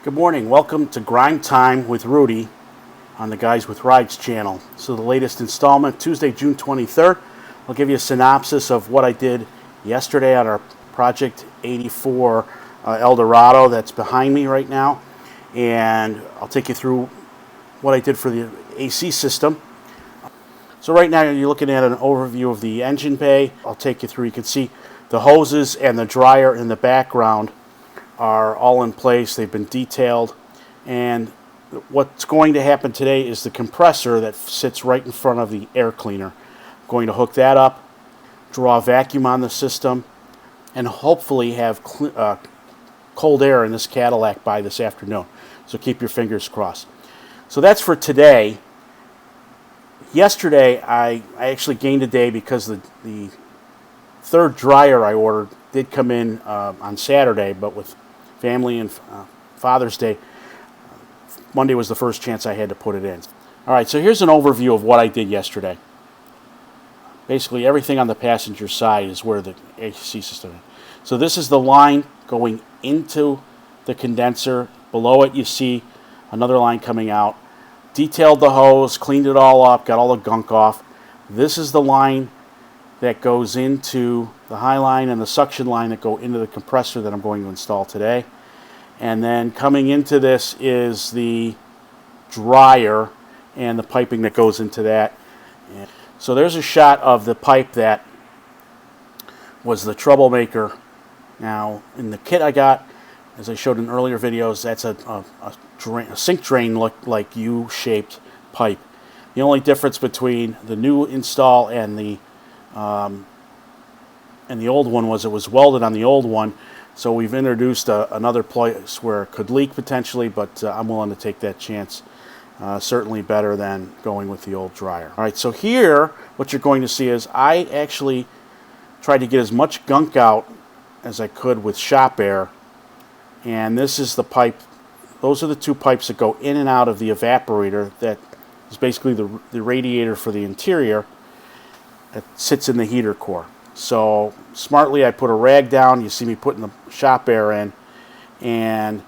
Good morning. Welcome to Grime-Time with Rudy on the Guys with Rides channel. So the latest installment, Tuesday, June 23rd. I'll give you a synopsis of what I did yesterday on our Project 84 Eldorado that's behind me right now. And I'll take you through what I did for the AC system. So right now you're looking at an overview of the engine bay. I'll take you through. You can see the hoses and the dryer in the background are all in place. They've been detailed, and what's going to happen today is the compressor that sits right in front of the air cleaner. I'm going to hook that up, draw a vacuum on the system, and hopefully have cold air in this Cadillac by this afternoon. So keep your fingers crossed. So that's for today. Yesterday I actually gained a day because the third dryer I ordered did come in on Saturday, but with family and Father's Day, Monday was the first chance I had to put it in. All right, so here's an overview of what I did yesterday. Basically, everything on the passenger side is where the AC system is. So this is the line going into the condenser. Below it, you see another line coming out. Detailed the hose, cleaned it all up, got all the gunk off. This is the line that goes into the high line and the suction line that go into the compressor that I'm going to install today. And then coming into this is the dryer and the piping that goes into that. And so there's a shot of the pipe that was the troublemaker. Now in the kit I got, as I showed in earlier videos, that's a sink drain look like U-shaped pipe. The only difference between the new install and the old one was it was welded on the old one, so we've introduced another place where it could leak potentially, but I'm willing to take that chance. Certainly better than going with the old dryer. All right, so here what you're going to see is I actually tried to get as much gunk out as I could with shop air, and this is the pipe. Those are the two pipes that go in and out of the evaporator that is basically the radiator for the interior that sits in the heater core. So smartly I put a rag down. You see me putting the shop air in, and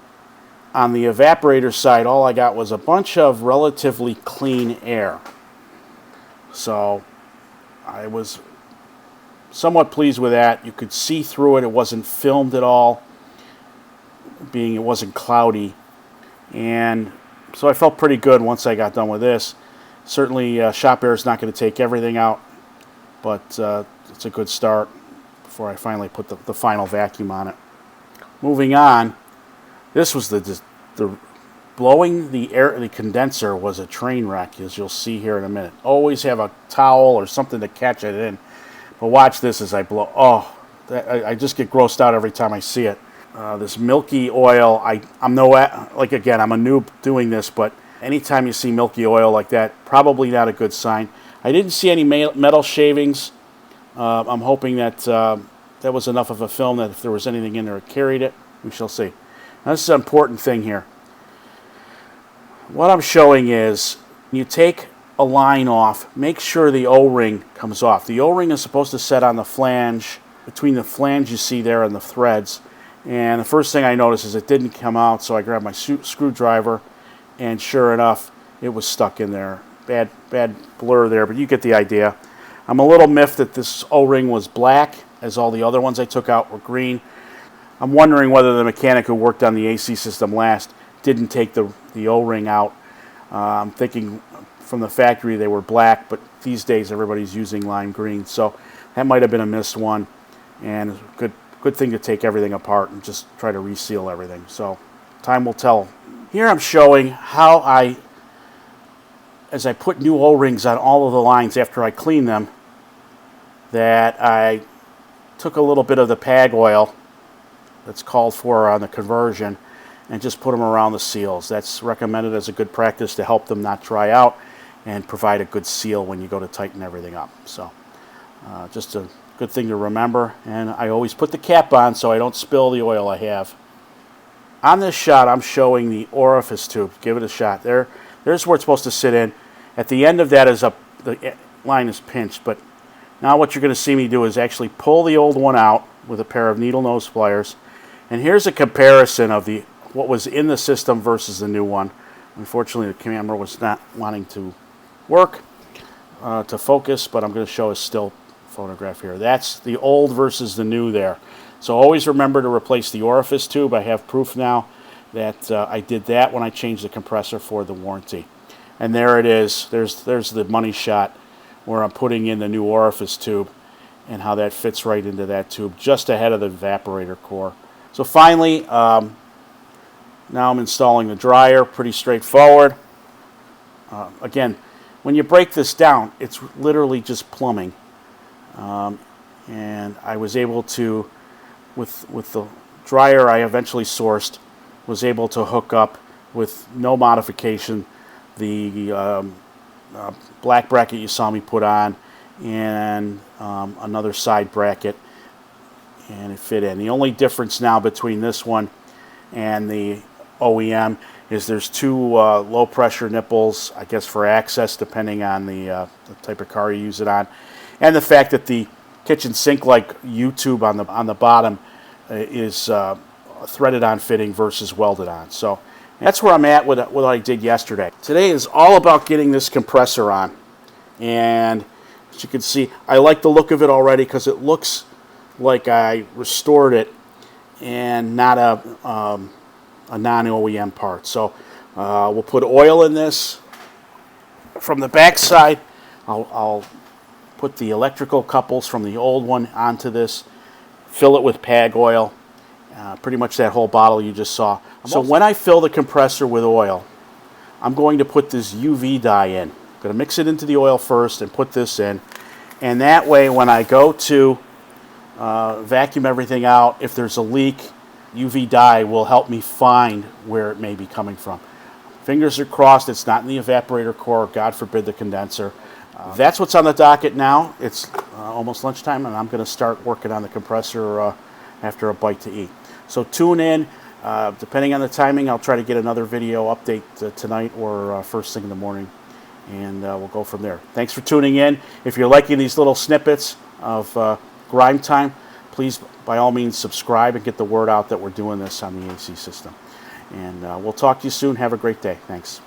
on the evaporator side all I got was a bunch of relatively clean air. So I was somewhat pleased with that. You could see through it. It wasn't filmed at all, being it wasn't cloudy, and so I felt pretty good once I got done with this. Certainly shop air is not going to take everything out, but it's a good start before I finally put the final vacuum on it. Moving on, this was the blowing the air. The condenser was a train wreck, as you'll see here in a minute. Always have a towel or something to catch it in. But watch this as I blow. Oh, I just get grossed out every time I see it. This milky oil. I'm a noob doing this, but anytime you see milky oil like that, probably not a good sign. I didn't see any metal shavings. I'm hoping that that was enough of a film that if there was anything in there, it carried it. We shall see. Now, this is an important thing here. What I'm showing is you take a line off, make sure the O-ring comes off. The O-ring is supposed to set on the flange, between the flange you see there and the threads. And the first thing I noticed is it didn't come out, so I grabbed my screwdriver, and sure enough, it was stuck in there. Bad blur there, but you get the idea. I'm a little miffed that this O-ring was black, as all the other ones I took out were green. I'm wondering whether the mechanic who worked on the AC system last didn't take the O-ring out. I'm thinking from the factory they were black, but these days everybody's using lime green, so that might have been a missed one, and a good thing to take everything apart and just try to reseal everything. So time will tell. Here I'm showing how as I put new O-rings on all of the lines after I clean them, that I took a little bit of the PAG oil that's called for on the conversion and just put them around the seals. That's recommended as a good practice to help them not dry out and provide a good seal when you go to tighten everything up. So just a good thing to remember, and I always put the cap on so I don't spill the oil I have. On this shot I'm showing the Orifice tube. Give it a shot. There's where it's supposed to sit in. At the end of that is the line is pinched, but now what you're going to see me do is actually pull the old one out with a pair of needle nose pliers, and here's a comparison of the what was in the system versus the new one. Unfortunately, the camera was not wanting to work to focus, but I'm going to show a still photograph here. That's the old versus the new there. So always remember to replace the orifice tube. I have proof now that I did that when I changed the compressor for the warranty. And there it is. There's the money shot where I'm putting in the new orifice tube and how that fits right into that tube just ahead of the evaporator core. So finally, now I'm installing the dryer. Pretty straightforward. Again, when you break this down, it's literally just plumbing. And I was able to, with the dryer I eventually sourced, was able to hook up with no modification the black bracket you saw me put on and another side bracket, and it fit in. The only difference now between this one and the OEM is there's two low pressure nipples, I guess for access depending on the type of car you use it on, and the fact that the kitchen sink like U-tube on the bottom is threaded on fitting versus welded on. So that's where I'm at with what I did yesterday. Today is all about getting this compressor on, and as you can see, I like the look of it already because it looks like I restored it and not a non-OEM part. So we'll put oil in this. From the back side, I'll put the electrical couples from the old one onto this, fill it with PAG oil, pretty much that whole bottle you just saw. So when I fill the compressor with oil, I'm going to put this UV dye in. I'm going to mix it into the oil first and put this in, and that way when I go to vacuum everything out, if there's a leak, UV dye will help me find where it may be coming from. Fingers are crossed it's not in the evaporator core, God forbid the condenser. That's what's on the docket now. It's almost lunchtime, and I'm going to start working on the compressor after a bite to eat. So tune in. Depending on the timing, I'll try to get another video update tonight or first thing in the morning, and we'll go from there. Thanks for tuning in. If you're liking these little snippets of Grime Time, please, by all means, subscribe and get the word out that we're doing this on the AC system. And we'll talk to you soon. Have a great day. Thanks.